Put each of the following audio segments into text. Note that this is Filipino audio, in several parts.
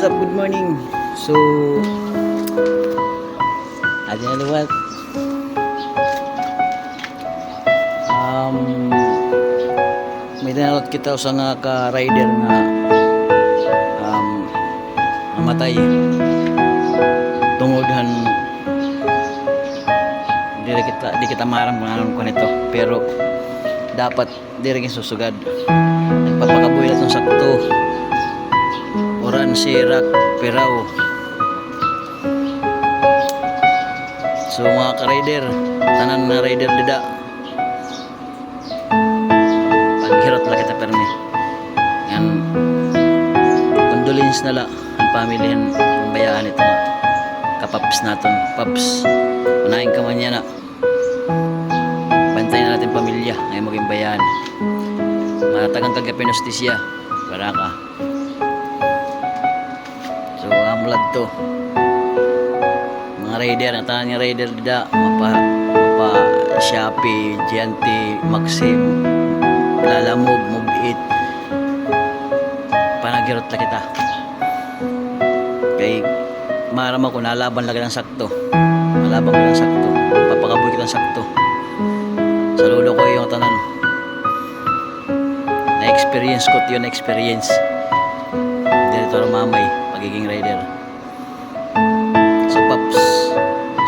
up? Good morning. So, aja lewat. May dinalot kita sa nga ka-rider nga namatay tungodhan di kita marang mga ko nito, pero dapat di rin susugad. Nagpapakabuhi na itong sakto oran si Rock Peraw. So mga ka-rider, tanan na rider dida, paghirot lang kita permi yan, condolence na la ang pamilyan ng bayaan ito nga kapaps naton. Paps, unahin ka man yan na bantayan na natin pamilya ngayon maging bayaan, matagang kagapinostisya para ka. So amlad to mga rider, ang tanan nga rider dida, mapa Shopee, Giante, Maxim, Lalamove, Move-It, panagirot lang kita kay marama ko nalaban lang ng sakto, nalaban ko ng sakto, papakabuhi kita ng sakto. Saludo ko yung tanan na experience ko, yun experience dito mamay pagiging rider. So Paps,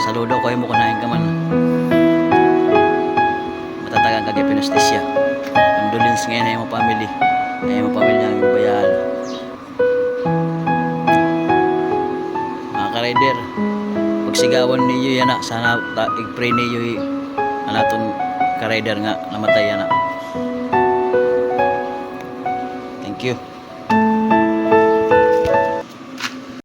saludo ko yung mukunahin ka man, matatagang kagapinostisya, condolence ngayon ay mo family, ay mo pamilya ang bayaan. Mga ka-rider, pagsigawan niyo yan na, sana i-pray niyo anaton ka-rider nga namatay yan na. Thank you.